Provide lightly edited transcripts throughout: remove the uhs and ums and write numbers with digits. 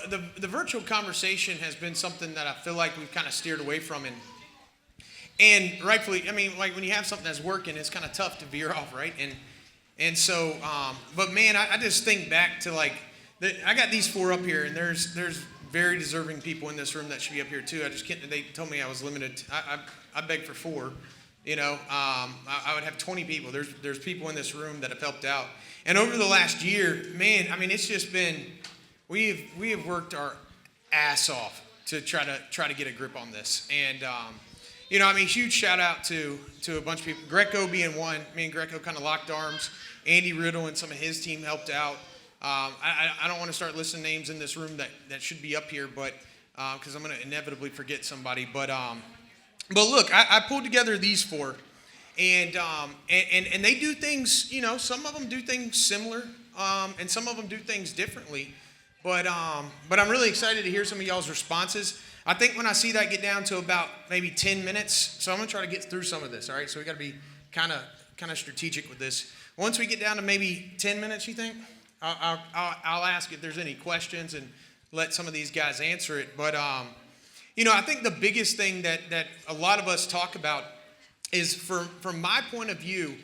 the virtual conversation has been something that I feel like we've kind of steered away from, and rightfully, I mean, like when you have something that's working, it's kind of tough to veer off, right? And so, but man, I just think back to like, I got these 4 up here, and there's very deserving people in this room that should be up here too. I just can't. They told me I was limited. I begged for 4. You know, I would have 20 people. There's people in this room that have helped out, and over the last year, man, I mean, it's just been we have worked our ass off to try to get a grip on this, and you know, I mean, huge shout out to a bunch of people. Greco being one. Me and Greco kind of locked arms. Andy Riddle and some of his team helped out. I don't want to start listing names in this room that should be up here, but because I'm going to inevitably forget somebody. But look, I pulled together these 4, and they do things. You know, some of them do things similar, and some of them do things differently. But I'm really excited to hear some of y'all's responses. I think when I see that get down to about maybe 10 minutes, so I'm going to try to get through some of this. All right, so we got to be kind of strategic with this. Once we get down to maybe 10 minutes, you think? I'll ask if there's any questions and let some of these guys answer it. But, you know, I think the biggest thing that a lot of us talk about is, from my point of view,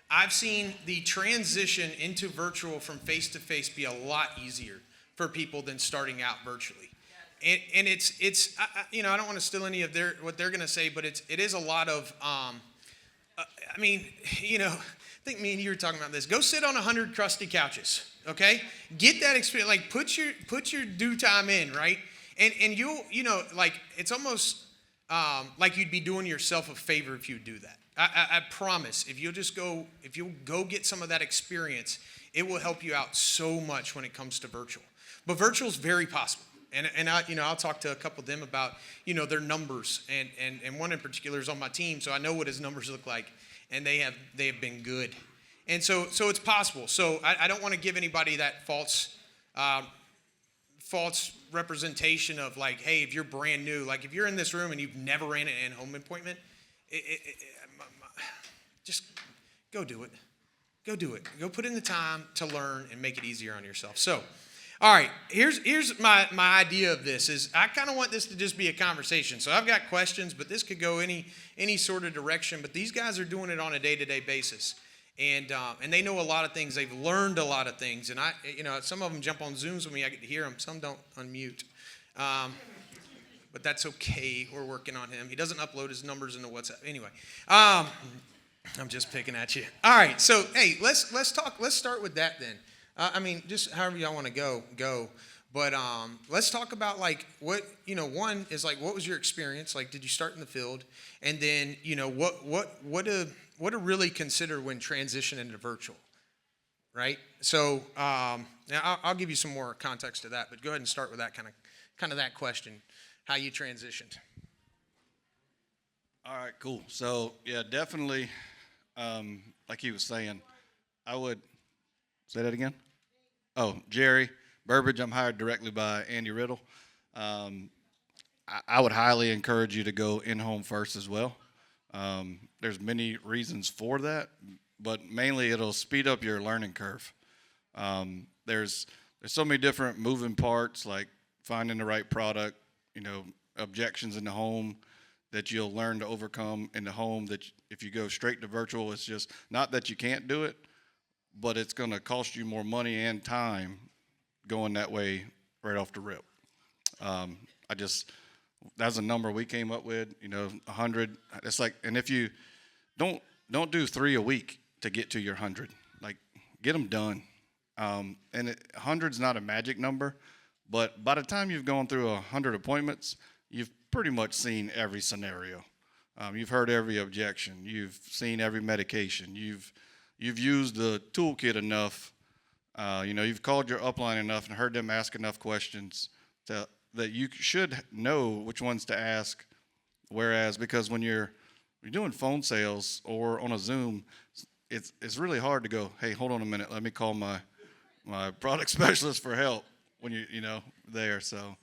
I've seen the transition into virtual from face-to-face be a lot easier for people than starting out virtually. And it's you know, I don't want to steal any of what they're going to say, but it is a lot of, I mean, you know, I think me and you were talking about this. Go sit on 100 crusty couches, okay? Get that experience. Like, put your due time in, right? And you know, like, it's almost like you'd be doing yourself a favor if you do that. I promise. If you'll go get some of that experience, it will help you out so much when it comes to virtual. But virtual is very possible. And I, you know, I'll talk to a couple of them about, you know, their numbers, and one in particular is on my team, so I know what his numbers look like, and they have been good, and so it's possible. So I don't want to give anybody that false representation of like, hey, if you're brand new, like if you're in this room and you've never ran an in-home appointment, just go do it. Go do it. Go put in the time to learn and make it easier on yourself. So. All right, here's my idea of this is I kind of want this to just be a conversation. So I've got questions, but this could go any sort of direction. But these guys are doing it on a day-to-day basis, and they know a lot of things. They've learned a lot of things, and you know, some of them jump on Zooms with me. I get to hear them. Some don't unmute, but that's okay. We're working on him. He doesn't upload his numbers into WhatsApp anyway. I'm just picking at you. All right, so hey, let's talk. Let's start with that then. I mean, just however y'all want to go. But let's talk about like what, you know, one is like, what was your experience? Like, did you start in the field? And then, you know, what to really consider when transitioning into virtual, right? So now I'll give you some more context to that, but go ahead and start with that kind of that question, how you transitioned. All right, cool. So yeah, definitely, like he was saying, I would say that again. Oh, Jerry Burbage. I'm hired directly by Andy Riddle. I would highly encourage you to go in-home first as well. There's many reasons for that, but mainly it'll speed up your learning curve. There's so many different moving parts, like finding the right product, you know, objections in the home that you'll learn to overcome in the home, that if you go straight to virtual, it's just not that you can't do it, but it's going to cost you more money and time going that way right off the rip. That's a number we came up with, you know, 100. It's like, and if you don't do 3 a week to get to your 100, like get them done. And 100's not a magic number, but by the time you've gone through 100 appointments, you've pretty much seen every scenario. You've heard every objection. You've seen every medication. You've used the toolkit enough. You know, you've called your upline enough and heard them ask enough questions that you should know which ones to ask. Whereas, because when you're doing phone sales or on a Zoom, it's really hard to go, hey, hold on a minute, let me call my product specialist for help when you know there. So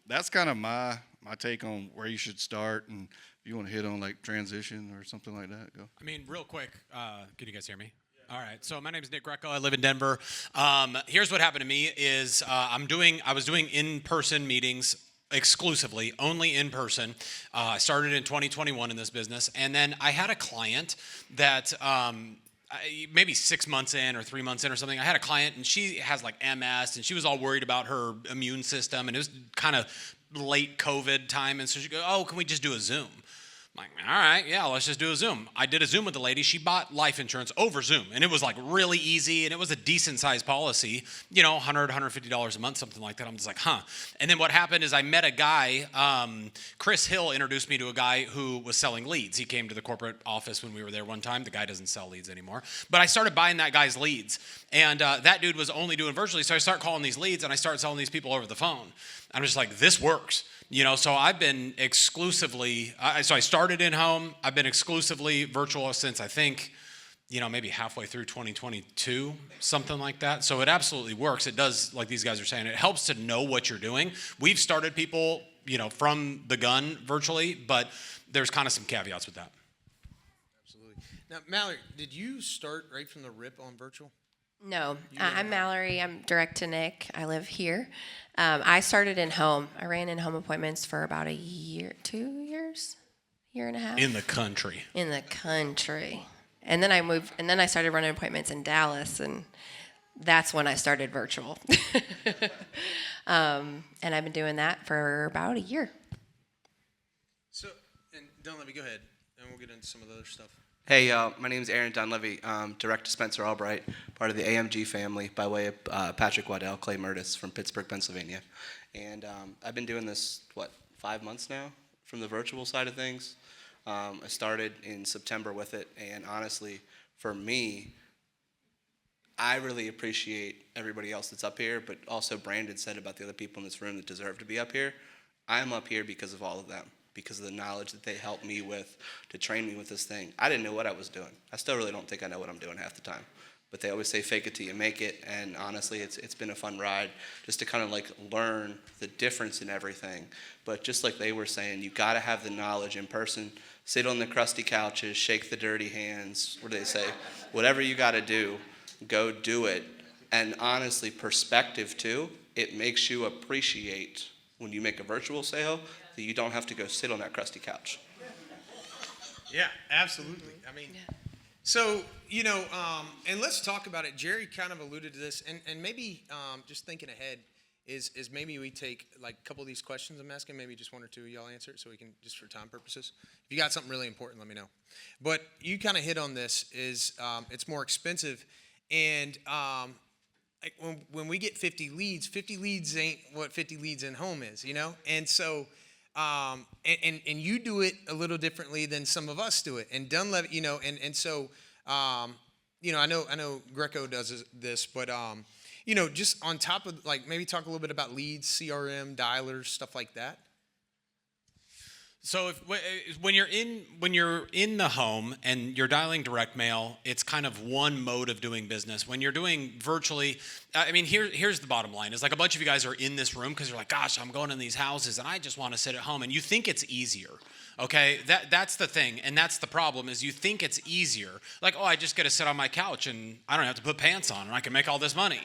that's kind of my take on where you should start. And if you want to hit on like transition or something like that, go. I mean, real quick, can you guys hear me? All right, so my name is Nick Greco. I live in Denver. Here's what happened to me is I was doing in-person meetings exclusively, only in person. I started in 2021 in this business, and then I had a client that maybe 6 months in or 3 months in or something, I had a client and she has like MS and she was all worried about her immune system, and it was kind of late COVID time, and so she goes, "Oh, can we just do a Zoom?" I'm like, all right, yeah, let's just do a Zoom. I did a Zoom with the lady. She bought life insurance over Zoom, and it was like really easy, and it was a decent sized policy, $100, $150 a month, something like that. I'm just like, huh. And then what happened is I met a guy, Chris Hill introduced me to a guy who was selling leads. He came to the corporate office when we were there one time. The guy doesn't sell leads anymore. But I started buying that guy's leads, and that dude was only doing virtually, so I started calling these leads, and I started selling these people over the phone. I'm just like, this works. So I've been exclusively, so I started in home. I've been exclusively virtual since I think, maybe halfway through 2022, something like that. So it absolutely works. It does, like these guys are saying, it helps to know what you're doing. We've started people, from the gun virtually, but there's kind of some caveats with that. Absolutely. Now, Mallory, did you start right from the rip on virtual? No, I'm Mallory. I'm direct to Nick. I live here. I started in home. I ran in-home appointments for about a year, 2 years, year and a half. In the country. In the country. And then I moved, and then I started running appointments in Dallas, and that's when I started virtual. And I've been doing that for about a year. So, and Don Levy, go ahead, and we'll get into some of the other stuff. Hey, my name is Aaron Don Levy. Direct to Spencer Albright, part of the AMG family by way of Patrick Waddell, Clay Murtis from Pittsburgh, Pennsylvania. And I've been doing this, 5 months now from the virtual side of things. I started in September with it, and honestly, for me, I really appreciate everybody else that's up here, but also Brandon said about the other people in this room that deserve to be up here. I'm up here because of all of them, because of the knowledge that they helped me with to train me with this thing. I didn't know what I was doing. I still really don't think I know what I'm doing half the time. But they always say fake it till you make it, and honestly, it's been a fun ride just to kind of like learn the difference in everything. But just like they were saying, you got to have the knowledge in person. Sit on the crusty couches, shake the dirty hands. What do they say? Whatever you got to do, go do it. And honestly, perspective too, it makes you appreciate when you make a virtual sale that you don't have to go sit on that crusty couch. Yeah, absolutely. I mean, so, and let's talk about it. Jerry kind of alluded to this, and maybe just thinking ahead is maybe we take like a couple of these questions I'm asking, maybe just one or two of y'all answer it so we can, just for time purposes. If you got something really important, let me know. But you kind of hit on this is it's more expensive, and like when we get 50 leads ain't what 50 leads in home is, And so, and you do it a little differently than some of us do it. And Dunlevy, and so, I know Greco does this, but, just on top of, like, maybe talk a little bit about leads, CRM, dialers, stuff like that. So when you're in the home and you're dialing direct mail, it's kind of one mode of doing business. When you're doing virtually, here's the bottom line. Is like a bunch of you guys are in this room because you're like, gosh, I'm going in these houses and I just want to sit at home, and you think it's easier. Okay, that's the thing, and that's the problem is you think it's easier. Like, oh, I just get to sit on my couch and I don't have to put pants on and I can make all this money.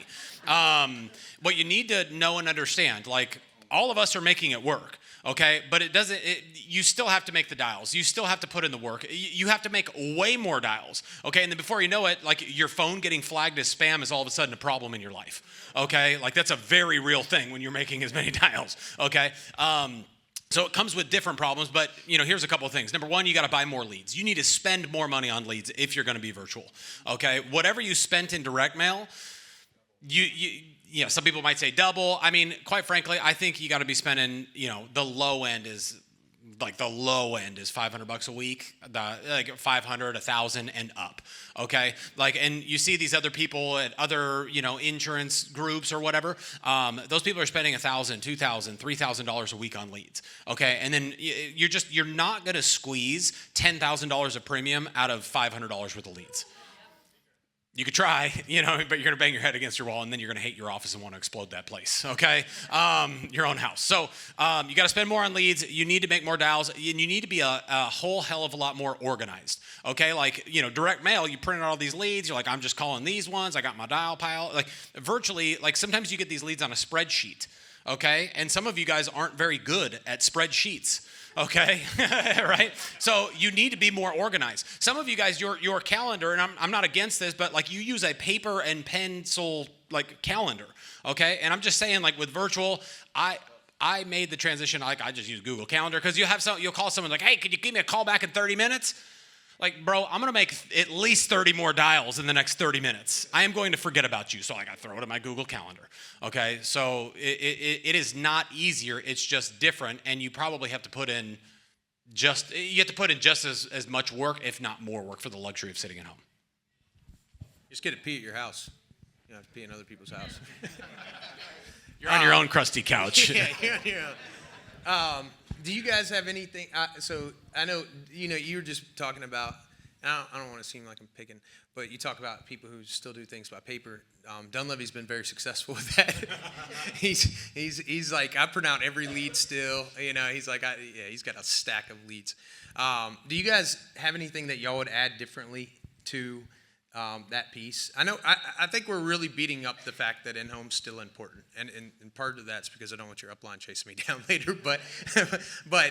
What you need to know and understand, like all of us are making it work. Okay, but you still have to make the dials. You still have to put in the work. You have to make way more dials. Okay, and then before you know it, like your phone getting flagged as spam is all of a sudden a problem in your life. Okay, like that's a very real thing when you're making as many dials. Okay, so it comes with different problems, but here's a couple of things. Number one, you got to buy more leads. You need to spend more money on leads if you're going to be virtual. Okay, whatever you spent in direct mail, some people might say double. I mean, quite frankly, I think you got to be spending, the low end is $500 a week, like 500, 1,000 and up. Okay. Like, and you see these other people at other, insurance groups or whatever. Those people are spending $1,000, $2,000, $3,000 a week on leads. Okay. And then you're not going to squeeze $10,000 of premium out of $500 worth of leads. You could try, but you're going to bang your head against your wall, and then you're going to hate your office and want to explode that place, okay? Your own house. So you got to spend more on leads. You need to make more dials, and you need to be a whole hell of a lot more organized, okay? Like, direct mail, you print out all these leads. You're like, I'm just calling these ones. I got my dial pile. Like, virtually, like, sometimes you get these leads on a spreadsheet, okay? And some of you guys aren't very good at spreadsheets. Okay, right? So you need to be more organized. Some of you guys, your calendar, and I'm not against this, but like you use a paper and pencil like calendar, okay? And I'm just saying, like with virtual, I made the transition. Like I just use Google Calendar because you'll call someone like, hey, could you give me a call back in 30 minutes? Like, bro, I'm going to make at least 30 more dials in the next 30 minutes. I am going to forget about you, so I got to throw it in my Google Calendar, okay? So it is not easier. It's just different, and you probably have to put in just as much work, if not more work, for the luxury of sitting at home. Just get a pee at your house. You don't have to pee in other people's house. You're on your own crusty couch. Yeah. Do you guys have anything? So I know you were just talking about. I don't want to seem like I'm picking, but you talk about people who still do things by paper. Don Levy's been very successful with that. he's like, I print out every lead still. He's like, he's got a stack of leads. Do you guys have anything that y'all would add differently to that piece? I think we're really beating up the fact that in-home's still important, and part of that's because I don't want your upline chasing me down later. But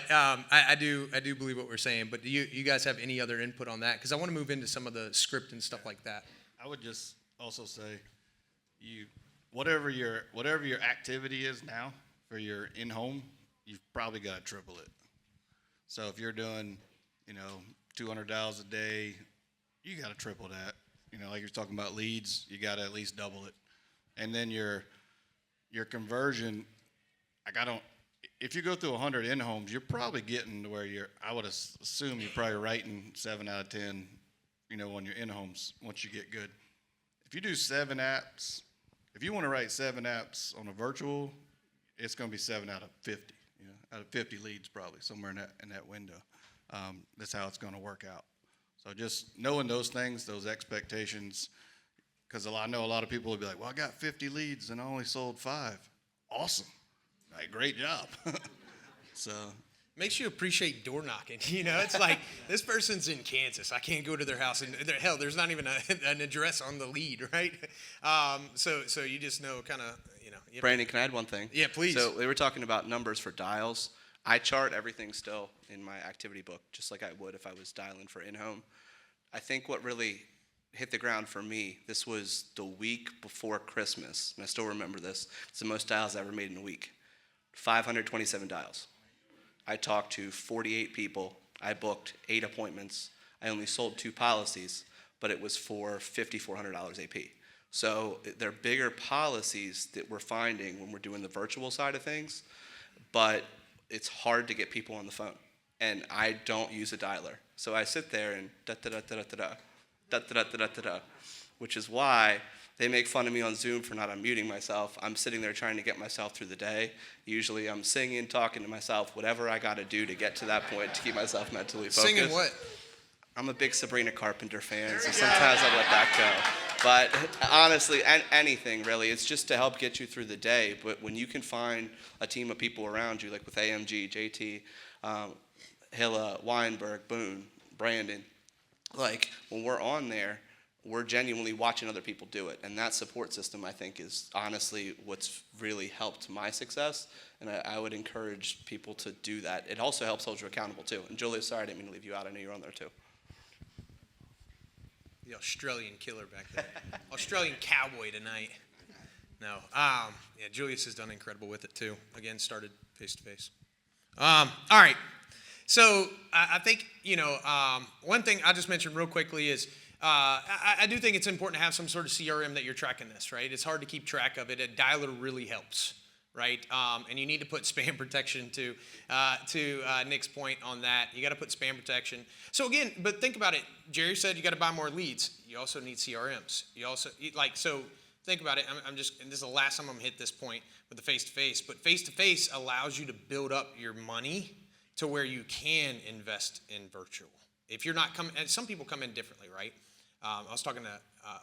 I do believe what we're saying. But do you guys have any other input on that? Because I want to move into some of the script and stuff like that. I would just also say, whatever your activity is now for your in-home, you've probably got to triple it. So if you're doing 200 dials a day, you got to triple that. Like you're talking about leads, you got to at least double it. And then your conversion, if you go through 100 in-homes, you're probably getting to where I would assume you're probably writing 7 out of 10, on your in-homes once you get good. If you do 7 apps, if you want to write 7 apps on a virtual, it's going to be 7 out of 50, out of 50 leads probably, somewhere in that window. That's how it's going to work out. So just knowing those things, those expectations, because I know a lot of people will be like, well, I got 50 leads and I only sold 5. Awesome. Like, great job. So Makes you appreciate door knocking. It's like, this person's in Kansas. I can't go to their house. And hell, there's not even an address on the lead, right? So you just know kind of, Brandon, can I add one thing? Yeah, please. So we were talking about numbers for dials. I chart everything still in my activity book, just like I would if I was dialing for in-home. I think what really hit the ground for me, this was the week before Christmas, and I still remember this. It's the most dials I ever made in a week. 527 dials. I talked to 48 people. I booked 8 appointments. I only sold 2 policies, but it was for $5,400 AP. So they're bigger policies that we're finding when we're doing the virtual side of things, but it's hard to get people on the phone. And I don't use a dialer. So I sit there and da-da-da-da-da-da, which is why they make fun of me on Zoom for not unmuting myself. I'm sitting there trying to get myself through the day. Usually I'm singing, talking to myself, whatever I got to do to get to that point to keep myself mentally focused. Singing what? I'm a big Sabrina Carpenter fan, so sometimes I let that go. But honestly, anything really, it's just to help get you through the day. But when you can find a team of people around you, like with AMG, JT, Hilla, Weinberg, Boone, Brandon, like when we're on there, we're genuinely watching other people do it. And that support system, I think, is honestly what's really helped my success. And I would encourage people to do that. It also helps hold you accountable, too. And Julia, sorry, I didn't mean to leave you out. I know you're on there, too. The Australian killer back there. Australian cowboy tonight. No. Julius has done incredible with it, too. Again, started face-to-face. All right. So I think, one thing I just mentioned real quickly is I do think it's important to have some sort of CRM that you're tracking this, right? It's hard to keep track of it. A dialer really helps, right? And you need to put spam protection to Nick's point on that. You got to put spam protection. So again, but think about it. Jerry said you got to buy more leads. You also need CRMs. So think about it. And this is the last time I'm going to hit this point with the face-to-face. But face-to-face allows you to build up your money to where you can invest in virtual. If you're not coming, and some people come in differently, right? I was talking to,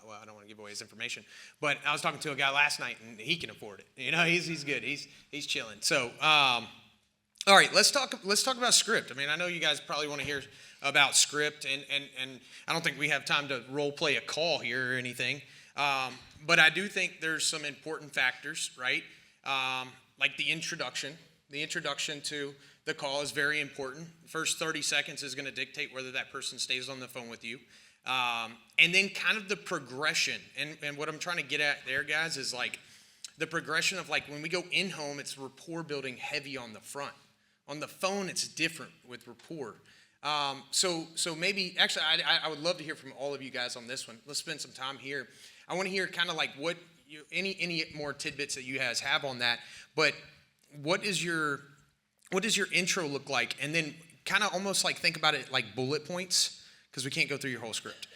well, I don't want to give away his information, but I was talking to a guy last night, and he can afford it. You know, he's good. He's chilling. So, all right, let's talk about script. I mean, I know you guys probably want to hear about script, and I don't think we have time to role play a call here or anything. But I do think there's some important factors, right? Like the introduction. The introduction to the call is very important. First 30 seconds is going to dictate whether that person stays on the phone with you. And then kind of the progression. And what I'm trying to get at there, guys, is like the progression of like when we go in home, it's rapport building heavy on the front. On the phone, it's different with rapport. So maybe, actually, I would love to hear from all of you guys on this one. Let's spend some time here. I want to hear kind of like what any more tidbits that you guys have on that. But what does your intro look like? And then kind of almost like think about it like bullet points, because we can't go through your whole script.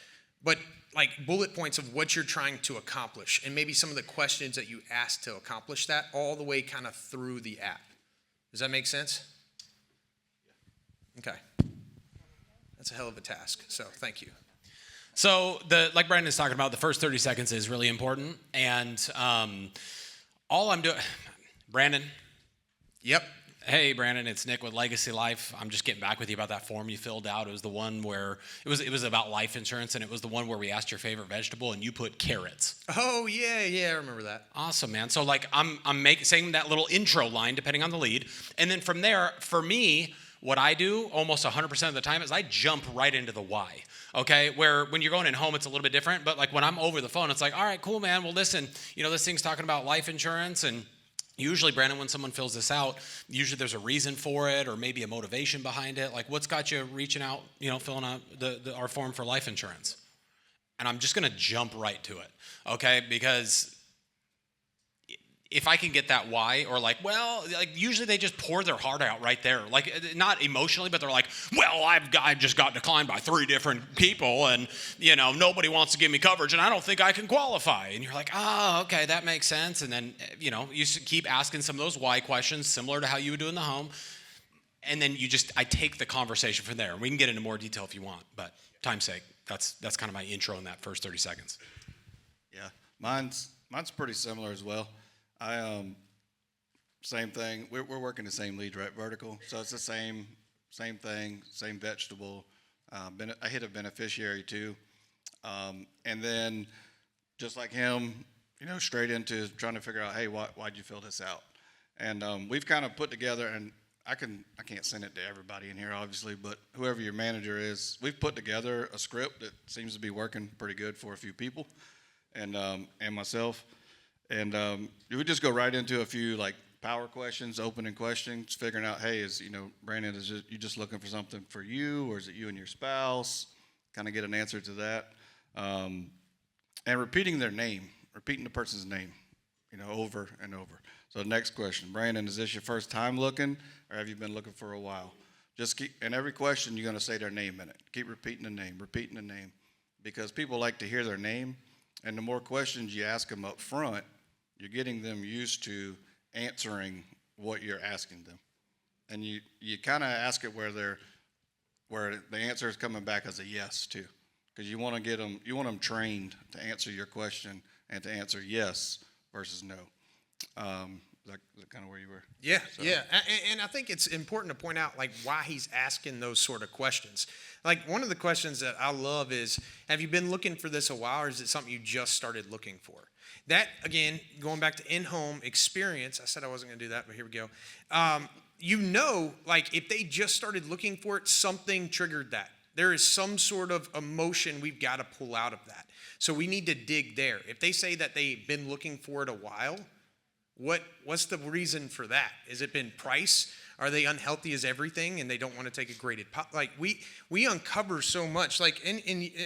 But like bullet points of what you're trying to accomplish, and maybe some of the questions that you ask to accomplish that, all the way kind of through the app. Does that make sense? Okay. That's a hell of a task, so thank you. So like Brandon's talking about, the first 30 seconds is really important. And all I'm doing, Brandon. Yep. Hey, Brandon, it's Nick with Legacy Life. I'm just getting back with you about that form you filled out. It was the one where, it was about life insurance, and it was the one where we asked your favorite vegetable, and you put carrots. Oh, yeah, I remember that. Awesome, man. So like I'm saying that little intro line, depending on the lead. And then from there, for me, what I do almost 100% of the time is I jump right into the why, okay? Where when you're going in home, it's a little bit different. But like when I'm over the phone, it's like, all right, cool, man. Well, listen, this thing's talking about life insurance. And usually, Brandon, when someone fills this out, usually there's a reason for it or maybe a motivation behind it. Like what's got you reaching out, filling out our form for life insurance? And I'm just going to jump right to it, okay? Because if I can get that why, or like, well, like usually they just pour their heart out right there. Like not emotionally, but they're like, well, I just got declined by 3 different people, and nobody wants to give me coverage, and I don't think I can qualify. And you're like, oh, okay, that makes sense. And then you keep asking some of those why questions, similar to how you would do in the home. And then I take the conversation from there. We can get into more detail if you want, but time's sake, that's kind of my intro in that first 30 seconds. Yeah, mine's pretty similar as well. Same thing. We're working the same lead, right? Vertical. So it's the same thing, same vegetable. I hit a beneficiary too. And then just like him, straight into trying to figure out, hey, why'd you fill this out? And we've kind of put together, and I can't send it to everybody in here, obviously, but whoever your manager is, we've put together a script that seems to be working pretty good for a few people, and myself. And we just go right into a few like power questions, opening questions, figuring out, hey, Brandon, you just looking for something for you, or is it you and your spouse? Kind of get an answer to that. And repeating the person's name, over and over. So the next question, Brandon, is this your first time looking, or have you been looking for a while? Just keep, in every question, you're going to say their name in it. Keep repeating the name, because people like to hear their name. And the more questions you ask them up front, you're getting them used to answering what you're asking them. And you kind of ask it where the answer is coming back as a yes too, because you want them trained to answer your question and to answer yes versus no. Is that kind of where you were? Yeah, so. Yeah. And I think it's important to point out like why he's asking those sort of questions. Like one of the questions that I love is, have you been looking for this a while, or is it something you just started looking for? That, again, going back to in-home experience, I said I wasn't going to do that, but here we go. Like if they just started looking for it, something triggered that. There is some sort of emotion we've got to pull out of that. So we need to dig there. If they say that they've been looking for it a while, what's the reason for that? Has it been price? Are they unhealthy as everything and they don't want to take a graded pot? Like we uncover so much. Like and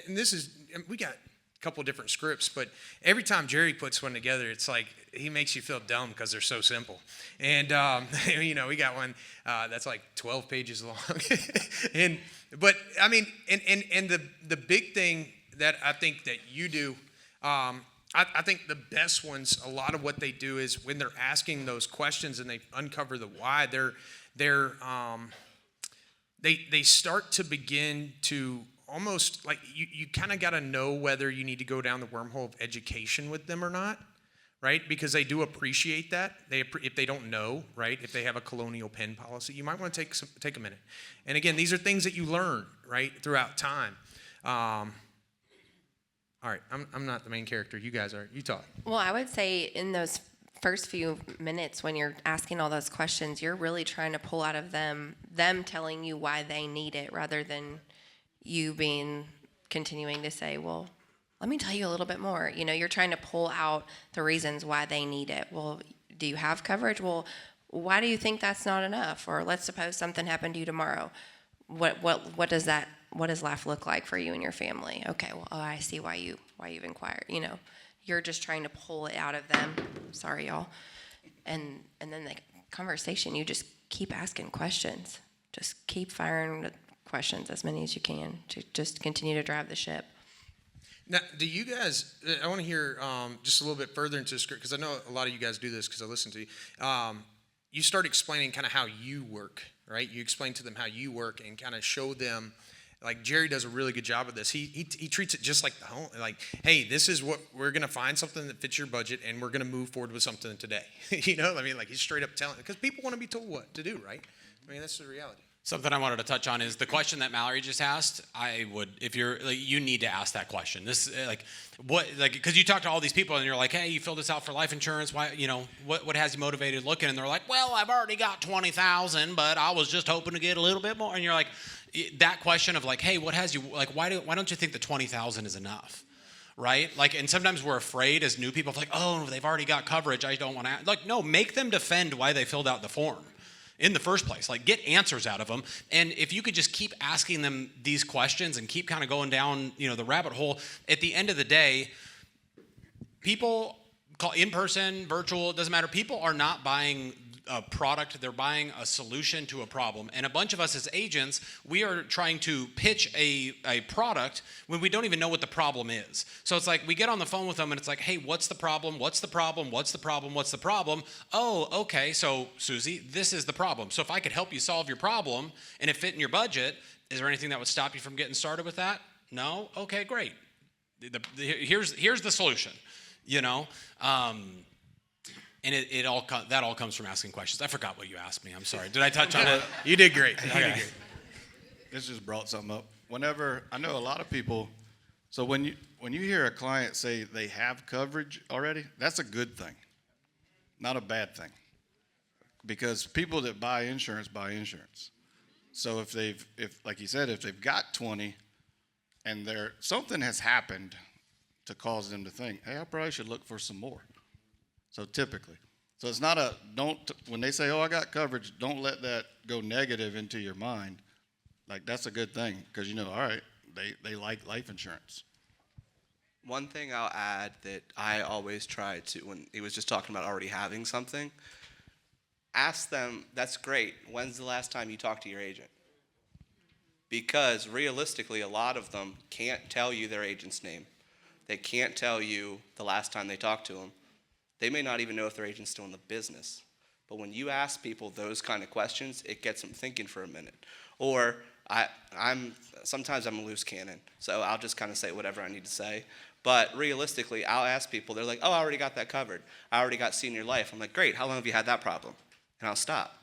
this is, we got a couple different scripts, but every time Jerry puts one together, it's like he makes you feel dumb because they're so simple. And we got one that's like 12 pages long. and the big thing that I think that you do, I think the best ones, a lot of what they do is when they're asking those questions and they uncover the why, they start to begin to almost like you kind of got to know whether you need to go down the wormhole of education with them or not, right? Because they do appreciate that. If they don't know, right? If they have a colonial pen policy, you might want to take a minute. And again, these are things that you learn, right, throughout time. All right, I'm not the main character. You guys are. You talk. Well, I would say in those first few minutes when you're asking all those questions, you're really trying to pull out of them telling you why they need it rather than you continuing to say, well, let me tell you a little bit more. You're trying to pull out the reasons why they need it. Well, do you have coverage? Well, why do you think that's not enough? Or let's suppose something happened to you tomorrow. What does life look like for you and your family? Okay, well, I see why you've inquired. You're just trying to pull it out of them. Sorry, y'all. And then the conversation, you just keep asking questions. Just keep firing the questions, as many as you can, to just continue to drive the ship. Now, do you guys, I want to hear just a little bit further into the script, because I know a lot of you guys do this because I listen to you. You start explaining kind of how you work, right? You explain to them how you work and kind of show them. Like Jerry does a really good job of this. He treats it just like the home. Like, hey, this is what we're gonna find something that fits your budget, and we're gonna move forward with something today. Like he's straight up telling, because people want to be told what to do, right? I mean, that's the reality. Something I wanted to touch on is the question that Mallory just asked. I would, if you're like, you need to ask that question. This because you talk to all these people and you're like, hey, you filled this out for life insurance. Why, what has you motivated looking? And they're like, well, I've already got 20,000, but I was just hoping to get a little bit more. And you're like, that question of like, hey, what has you, like, why don't you think the 20,000 is enough? Right? Like, and sometimes we're afraid as new people, like, oh, they've already got coverage. I don't want to, like, no, make them defend why they filled out the form in the first place. Like, get answers out of them. And if you could just keep asking them these questions and keep kind of going down, the rabbit hole, at the end of the day, people call in person, virtual, it doesn't matter. People are not buying a product, they're buying a solution to a problem. And a bunch of us as agents, we are trying to pitch a product when we don't even know what the problem is. So it's like we get on the phone with them and it's like, hey, what's the problem? What's the problem? What's the problem? What's the problem? Oh, okay, so Susie, this is the problem. So if I could help you solve your problem and it fit in your budget, is there anything that would stop you from getting started with that? No? Okay, great. Here's the solution, And that all comes from asking questions. I forgot what you asked me. I'm sorry. Did I touch on it? You did great. Okay. This just brought something up. Whenever, I know a lot of people, so when you hear a client say they have coverage already, that's a good thing, not a bad thing. Because people that buy insurance. So if like you said, if they've got 20 and something has happened to cause them to think, hey, I probably should look for some more. So typically. So it's not when they say, oh, I got coverage, don't let that go negative into your mind. Like, that's a good thing because, all right, they like life insurance. One thing I'll add that I always try to, when he was just talking about already having something, ask them, that's great, when's the last time you talked to your agent? Because realistically, a lot of them can't tell you their agent's name. They can't tell you the last time they talked to them. They may not even know if their agent's still in the business. But when you ask people those kind of questions, it gets them thinking for a minute. Or sometimes I'm a loose cannon, so I'll just kind of say whatever I need to say. But realistically, I'll ask people, they're like, oh, I already got that covered. I already got senior life. I'm like, great, how long have you had that problem? And I'll stop.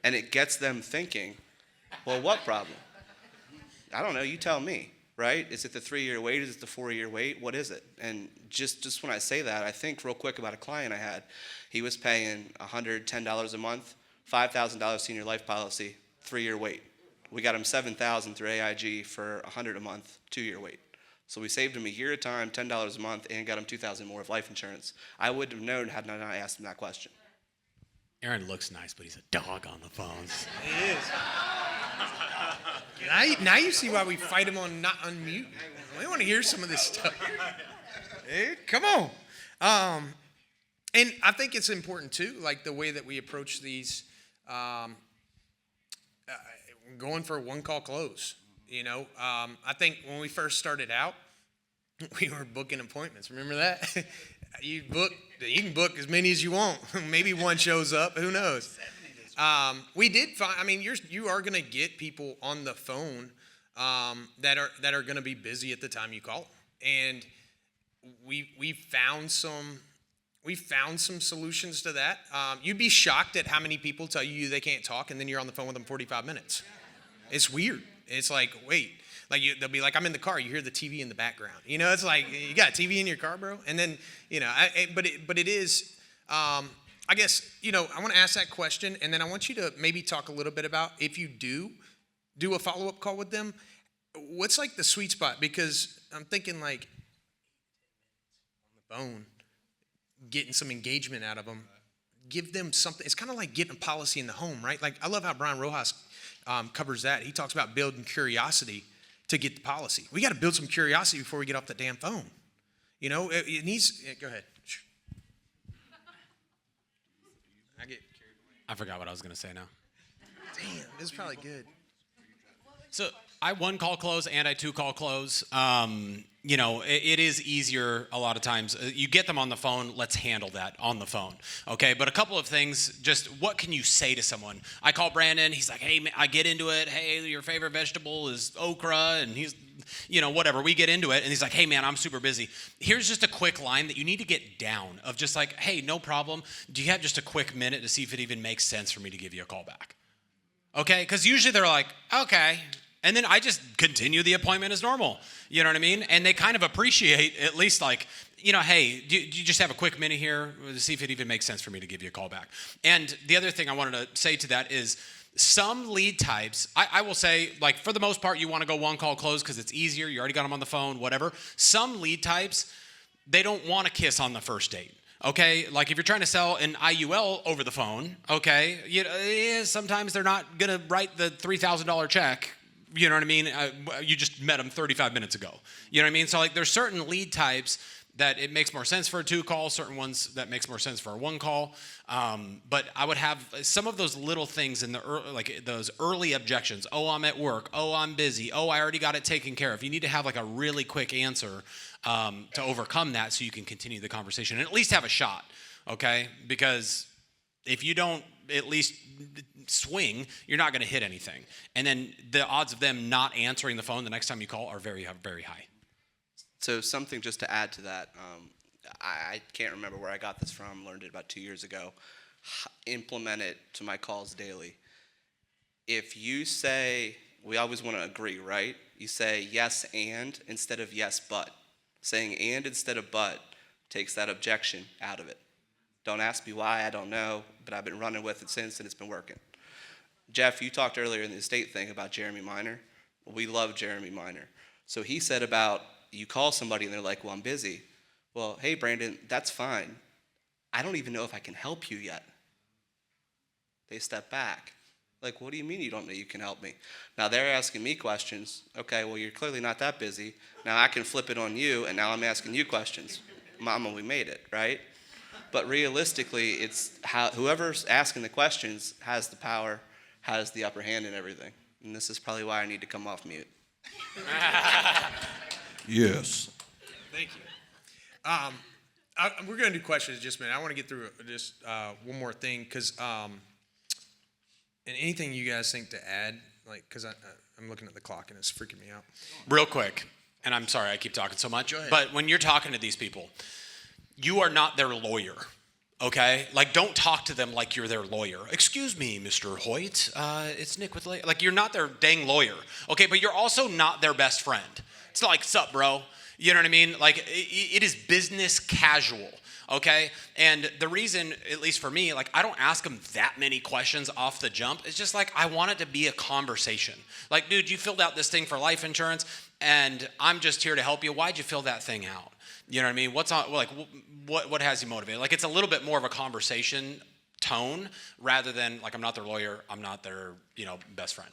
And it gets them thinking, well, what problem? I don't know, you tell me. Right? Is it the 3-year wait? Is it the 4-year wait? What is it? And just when I say that, I think real quick about a client I had. He was paying $110 a month, $5,000 senior life policy, 3-year wait. We got him $7,000 through AIG for $100 a month, 2-year wait. So we saved him a year at a time, $10 a month, and got him $2,000 more of life insurance. I wouldn't have known had I not asked him that question. Aaron looks nice, but he's a dog on the phones. He is. Now you see why we fight him on not unmute. We want to hear some of this stuff. Hey, come on. And I think it's important too, like the way that we approach these, going for a one-call close. I think when we first started out, we were booking appointments. Remember that? You can book as many as you want. Maybe one shows up. Who knows? We did find. I mean, you are going to get people on the phone that are going to be busy at the time you call them. And we found some solutions to that. You'd be shocked at how many people tell you they can't talk, and then you're on the phone with them 45 minutes. It's weird. It's like, wait, like they'll be like, I'm in the car. You hear the TV in the background. You know, it's like, you got a TV in your car, bro? And then, you know, but it is, I guess, you know, I want to ask that question, and then I want you to maybe talk a little bit about, if you do a follow-up call with them, what's like the sweet spot? Because I'm thinking like on the phone, getting some engagement out of them, give them something. It's kind of like getting a policy in the home, right? Like, I love how Brian Rojas covers that. He talks about building curiosity to get the policy. We got to build some curiosity before we get off the damn phone. You know, it needs, go ahead. I forgot what I was going to say now. Damn, this is probably good. So I 1 call close and I 2 call close. You know, it is easier a lot of times. You get them on the phone, let's handle that on the phone. Okay, but a couple of things, just what can you say to someone? I call Brandon, he's like, hey, I get into it. Hey, your favorite vegetable is okra, and he's, you know, whatever. We get into it, and he's like, hey, man, I'm super busy. Here's just a quick line that you need to get down of just like, hey, no problem. Do you have just a quick minute to see if it even makes sense for me to give you a call back? Okay, because usually they're like, okay. And then I just continue the appointment as normal. You know what I mean? And they kind of appreciate at least like, you know, hey, do you just have a quick minute here to see if it even makes sense for me to give you a call back? And the other thing I wanted to say to that is some lead types, I will say, like, for the most part, you want to go 1 call close because it's easier. You already got them on the phone, whatever. Some lead types, they don't want to kiss on the first date. Okay, like if you're trying to sell an IUL over the phone, okay, you know, sometimes they're not going to write the $3,000 check. You know what I mean? You just met them 35 minutes ago. You know what I mean? So like there's certain lead types that it makes more sense for a 2 call, certain ones that makes more sense for a 1 call. But I would have some of those little things in the like those early objections. Oh, I'm at work. Oh, I'm busy. Oh, I already got it taken care of. You need to have like a really quick answer to overcome that so you can continue the conversation and at least have a shot, okay? Because if you don't at least swing, you're not going to hit anything. And then the odds of them not answering the phone the next time you call are very, very high. So something just to add to that, I can't remember where I got this from, learned it about 2 years ago. Implement it to my calls daily. If you say, we always want to agree, right? You say yes and instead of yes but. Saying and instead of but takes that objection out of it. Don't ask me why, I don't know, but I've been running with it since and it's been working. Jeff, you talked earlier in the estate thing about Jeremy Minor. We love Jeremy Minor. So he said about you call somebody and they're like, well, I'm busy. Well, hey, Brandon, that's fine. I don't even know if I can help you yet. They step back. Like, what do you mean you don't know you can help me? Now they're asking me questions. Okay, well, you're clearly not that busy. Now I can flip it on you, and now I'm asking you questions. Mama, we made it, right? But realistically, it's how whoever's asking the questions has the power, has the upper hand in everything. And this is probably why I need to come off mute. Yes. Thank you. We're going to do questions in just a minute. I want to get through just one more thing because and anything you guys think to add, like, because I'm looking at the clock and it's freaking me out. Real quick, and I'm sorry I keep talking so much, Go ahead. but when you're talking to these people, you are not their lawyer, okay? Like, don't talk to them like you're their lawyer. Excuse me, Mr. Hoyt, it's Nick with like, you're not their dang lawyer, okay? But you're also not their best friend. It's not like, sup, bro? You know what I mean? Like, it is business casual, okay? And the reason, at least for me, like, I don't ask them that many questions off the jump. It's just like, I want it to be a conversation. Like, dude, you filled out this thing for life insurance, and I'm just here to help you. Why'd you fill that thing out? You know what I mean? What's on, like, what has you motivated? Like, it's a little bit more of a conversation tone rather than, like, I'm not their lawyer, I'm not their, best friend.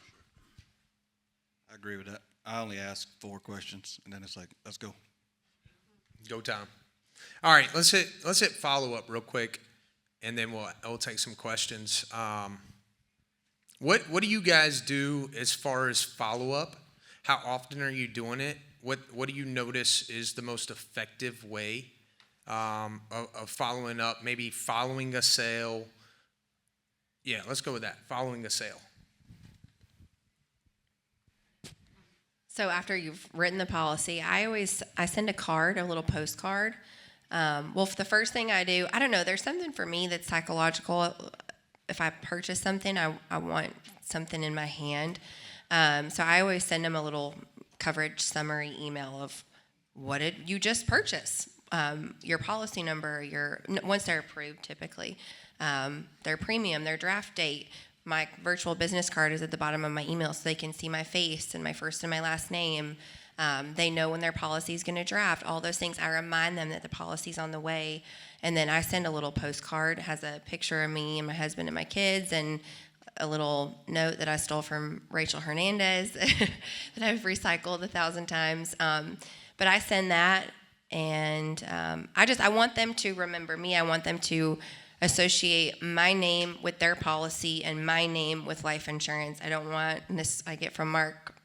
I agree with that. I only ask 4 questions, and then it's like, let's go. Go time. All right, let's hit follow up real quick, and then we'll take some questions. What do you guys do as far as follow up? How often are you doing it? What do you notice is the most effective way of following up? Maybe following a sale. Yeah, let's go with that. Following a sale. So after you've written the policy, I send a card, a little postcard. Well, the first thing I do, I don't know, there's something for me that's psychological. If I purchase something, I want something in my hand. So I always send them a little coverage summary email of what did you just purchase, your policy number, once they're approved typically, their premium, their draft date. My virtual business card is at the bottom of my email so they can see my face and my first and my last name. They know when their policy is going to draft, all those things. I remind them that the policy's on the way. And then I send a little postcard. It has a picture of me and my husband and my kids and a little note that I stole from Rachel Hernandez that I've recycled 1,000 times. But I send that, and I want them to remember me. I want them to associate my name with their policy and my name with life insurance. I don't want, and this I get from Mark,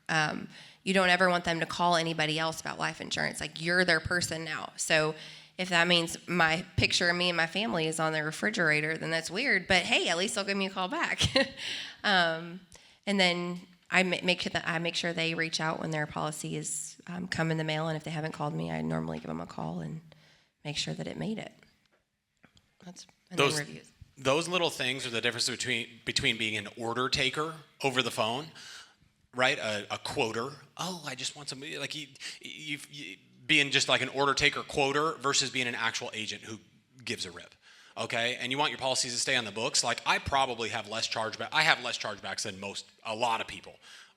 you don't ever want them to call anybody else about life insurance. Like, you're their person now. So if that means my picture of me and my family is on their refrigerator, then that's weird. But hey, at least they'll give me a call back. And then I make sure they reach out when their policy is come in the mail. And if they haven't called me, I normally give them a call and make sure that it made it. And then reviews. Those little things are the difference between being an order taker over the phone, right? A quoter. Oh, I just want somebody, like you being just like an order taker quoter versus being an actual agent who gives a rip. Okay, and you want your policies to stay on the books. Like, I probably have less chargeback. I have less chargebacks than a lot of people,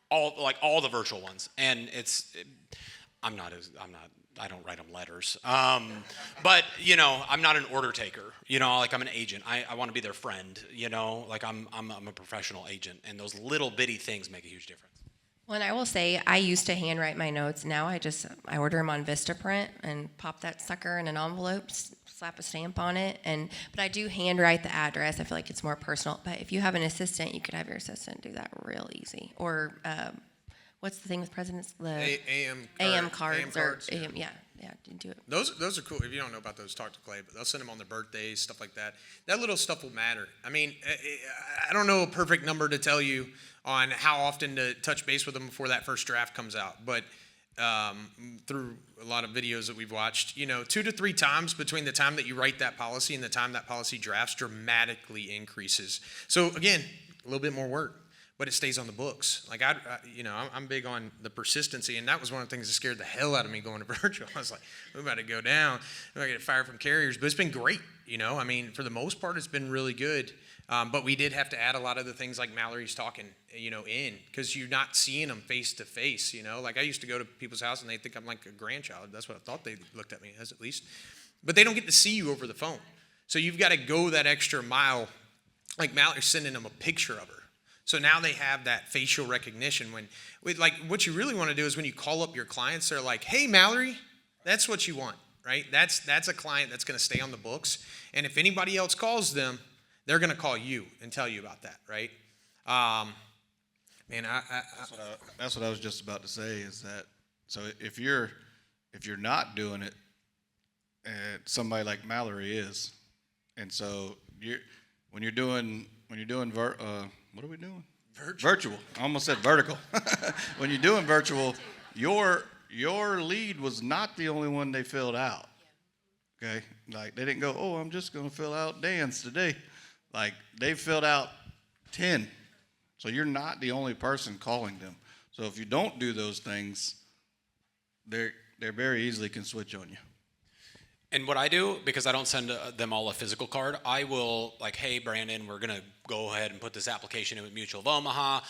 all the virtual ones. And I don't write them letters. But, I'm not an order taker. Like, I'm an agent. I want to be their friend. Like, I'm a professional agent, and those little bitty things make a huge difference. Well, and I will say, I used to handwrite my notes. Now I order them on Vistaprint and pop that sucker in an envelope, slap a stamp on it. But I do handwrite the address. I feel like it's more personal. But if you have an assistant, you could have your assistant do that real easy. Or what's the thing with presidents? The AM cards. Yeah, you do it. Those are cool. If you don't know about those, talk to Clay. But they'll send them on their birthdays, stuff like that. That little stuff will matter. I mean, I don't know a perfect number to tell you on how often to touch base with them before that first draft comes out. But through a lot of videos that we've watched, 2 to 3 times between the time that you write that policy and the time that policy drafts dramatically increases. So again, a little bit more work, but it stays on the books. Like, I'm big on the persistency, and that was one of the things that scared the hell out of me going to virtual. I was like, we're about to go down. We're going to get fired from carriers, but it's been great. I mean, for the most part, it's been really good. But we did have to add a lot of the things like Mallory's talking, in, because you're not seeing them face to face, Like, I used to go to people's house and they think I'm like a grandchild. That's what I thought they looked at me as, at least. But they don't get to see you over the phone. So you've got to go that extra mile. Like, Mallory's sending them a picture of her. So now they have that facial recognition. What you really want to do is when you call up your clients, they're like, hey, Mallory, that's what you want, right? That's a client that's going to stay on the books. And if anybody else calls them, they're going to call you and tell you about that, right? That's what I was just about to say, is that, so if you're not doing it, somebody like Mallory is, and so when you're doing what are we doing? Virtual. I almost said vertical. When you're doing virtual, your lead was not the only one they filled out. Okay, like, they didn't go, oh, I'm just going to fill out Dan's today. Like, they filled out 10. So you're not the only person calling them. So if you don't do those things, they very easily can switch on you. And what I do, because I don't send them all a physical card, I will, like, hey, Brandon, we're going to go ahead and put this application in with Mutual of Omaha.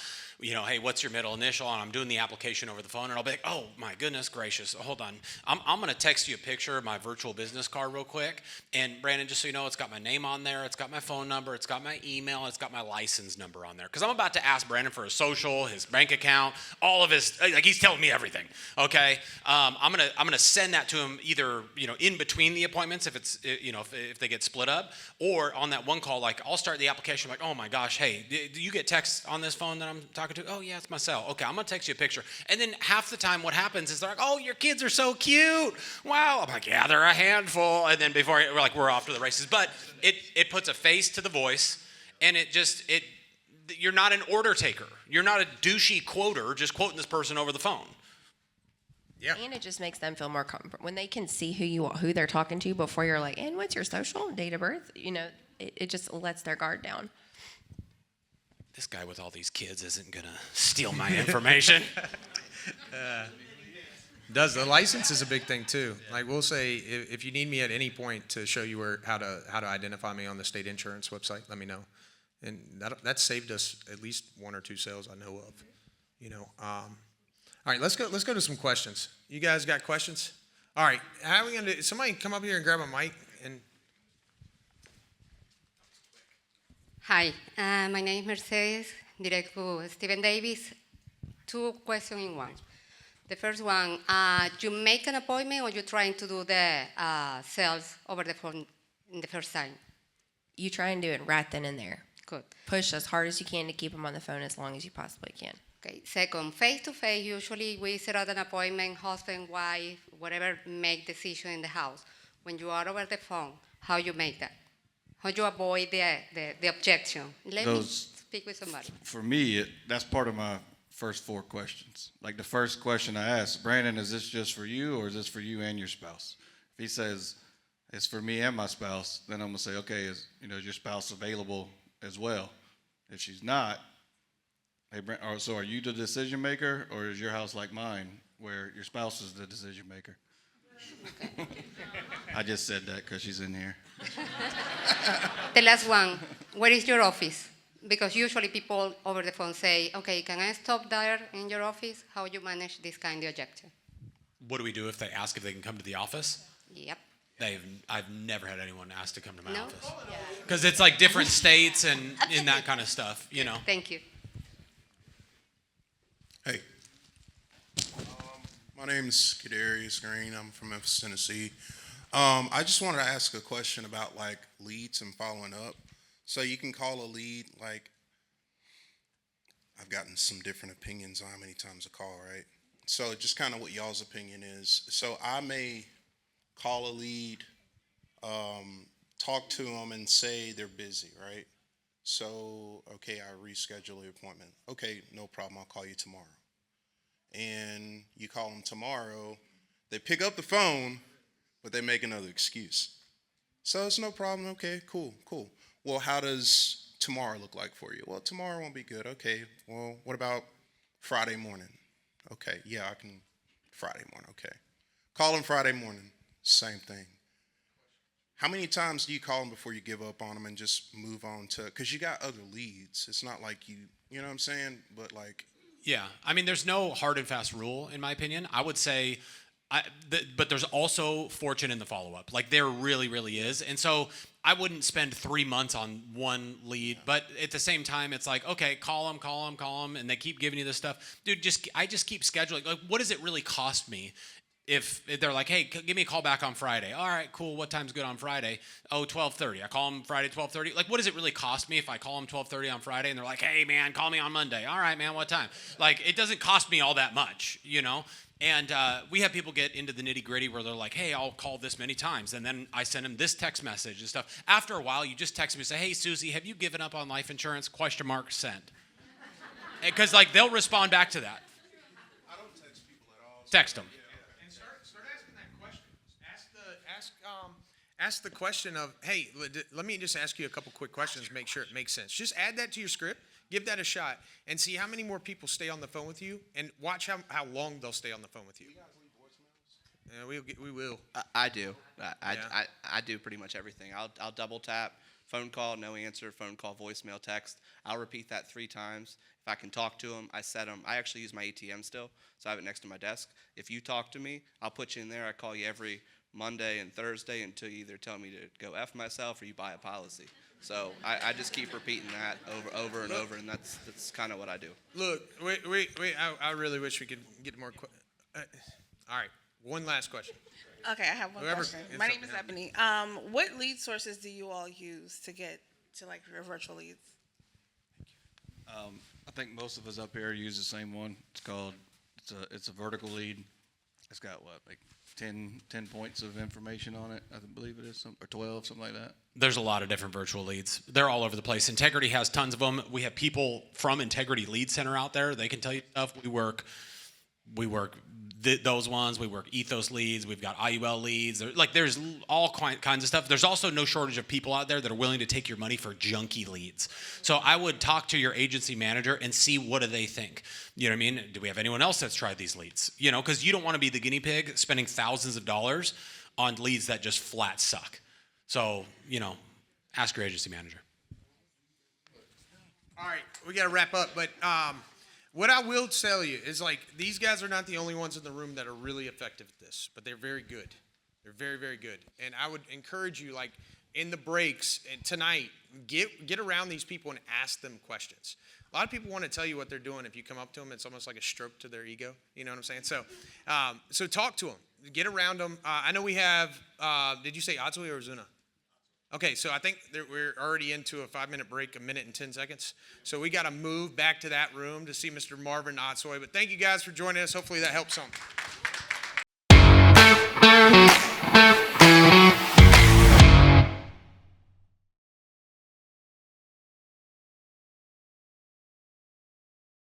Hey, what's your middle initial? And I'm doing the application over the phone, and I'll be like, oh, my goodness gracious, hold on. I'm going to text you a picture of my virtual business card real quick. And, Brandon, just so you know, it's got my name on there, it's got my phone number, it's got my email, it's got my license number on there. Because I'm about to ask Brandon for his social, his bank account, all of his, like, he's telling me everything, okay? I'm gonna send that to him either, in between the appointments, if it's, if they get split up, or on that one call, like, I'll start the application, like, oh my gosh, hey, do you get texts on this phone that I'm talking to? Oh yeah, it's my cell. Okay, I'm gonna text you a picture. And then half the time what happens is they're like, oh, your kids are so cute. Wow. I'm like, yeah, they're a handful. And then before we're off to the races. But it puts a face to the voice, and you're not an order taker. You're not a douchey quoter just quoting this person over the phone. Yeah. And it just makes them feel more comfortable when they can see who they're talking to before you're like, and what's your social, date of birth? You know, it just lets their guard down. This guy with all these kids isn't gonna steal my information. The license is a big thing too. Like we'll say, if you need me at any point to show you how to identify me on the state insurance website, let me know. And that saved us at least 1 or 2 sales I know of. You know. All right, let's go to some questions. You guys got questions? All right, how are we gonna do? Somebody come up here and grab a mic and. Hi, my name is Mercedes, direct to Stephen Davis. 2 questions in one. The first one, you make an appointment or you're trying to do the sales over the phone in the first time? You try and do it right then and there. Good. Push as hard as you can to keep them on the phone as long as you possibly can. Okay, second, face-to-face, usually we set out an appointment, husband, wife, whatever, make decision in the house. When you are over the phone, how you make that? How you avoid the objection? Let me speak with somebody. For me, that's part of my first 4 questions. Like the first question I ask, Brandon, is this just for you or is this for you and your spouse? If he says it's for me and my spouse, then I'm gonna say, okay, is your spouse available as well? If she's not, hey, so are you the decision maker or is your house like mine where your spouse is the decision maker? Okay. I just said that because she's in here. The last one, where is your office? Because usually people over the phone say, okay, can I stop there in your office? How you manage this kind of objection? What do we do if they ask if they can come to the office? Yep. I've never had anyone ask to come to my No? office. Because it's like different states and that kind of stuff, you know. Thank you. Hey, my name is Kadarius Green. I'm from Memphis, Tennessee. I just wanted to ask a question about like leads and following up. So you can call a lead, like I've gotten some different opinions on how many times a call, right? So just kind of what y'all's opinion is. So I may call a lead, talk to them and say they're busy, right? So, okay, I reschedule the appointment. Okay, no problem, I'll call you tomorrow. And you call them tomorrow, they pick up the phone, but they make another excuse. So it's no problem, okay, cool. Well, how does tomorrow look like for you? Well, tomorrow won't be good. Okay, well, what about Friday morning? Okay, yeah, I can, Friday morning, okay. Call them Friday morning, same thing. How many times do you call them before you give up on them and just move on to, because you got other leads. It's not like you know what I'm saying? But like. Yeah, I mean, there's no hard and fast rule, in my opinion. I would say, but there's also fortune in the follow-up. Like there really, really is. And so I wouldn't spend 3 months on one lead, but at the same time, it's like, okay, call them, and they keep giving you this stuff. Dude, I just keep scheduling. Like, what does it really cost me? If they're like, hey, give me a call back on Friday. All right, cool. What time's good on Friday? Oh, 12:30. I call them Friday, 12:30. Like, what does it really cost me if I call them 12:30 on Friday and they're like, hey, man, call me on Monday. All right, man, what time? Like, it doesn't cost me all that much, you know? And we have people get into the nitty gritty where they're like, hey, I'll call this many times. And then I send them this text message and stuff. After a while, you just text me and say, hey, Susie, have you given up on life insurance? ? Sent. Because, like, they'll respond back to that. I don't text people at all. Text them. Start asking that question. Ask the question of, hey, let me just ask you a couple quick questions to make sure it makes sense. Just add that to your script, give that a shot, and see how many more people stay on the phone with you, and watch how long they'll stay on the phone with you. Yeah, we will. I do. I do pretty much everything. I'll double tap, phone call, no answer, phone call, voicemail, text. I'll repeat that 3 times. If I can talk to them, I set them. I actually use my ATM still, so I have it next to my desk. If you talk to me, I'll put you in there. I call you every Monday and Thursday until you either tell me to go F myself or you buy a policy. So I just keep repeating that over and over, and that's kind of what I do. Look, wait. I really wish we could get more. All right, one last question. Okay, I have one question. My name is Ebony. What lead sources do you all use to get to like your virtual leads? I think most of us up here use the same one. It's a vertical lead. It's got like 10 points of information on it. I believe it is, or 12, something like that. There's a lot of different virtual leads. They're all over the place. Integrity has tons of them. We have people from Integrity Lead Center out there. They can tell you stuff. We work those ones. We work ethos leads. We've got IUL leads. There's all kinds of stuff. There's also no shortage of people out there that are willing to take your money for junky leads. So I would talk to your agency manager and see what do they think. You know what I mean? Do we have anyone else that's tried these leads? You know, because you don't want to be the guinea pig spending thousands of dollars on leads that just flat suck. So, you know, ask your agency manager. All right, we got to wrap up, but what I will tell you is, like, these guys are not the only ones in the room that are really effective at this, but they're very good. They're very, very good. And I would encourage you, like, in the breaks and tonight, get around these people and ask them questions. A lot of people want to tell you what they're doing. If you come up to them, it's almost like a stroke to their ego. You know what I'm saying? So talk to them. Get around them. I know we have, did you say Atsui or Zuna? Okay, so I think we're already into a 5-minute break, 1 minute and 10 seconds. So we got to move back to that room to see Mr. Marvin Otsoy. But thank you guys for joining us. Hopefully that helps some.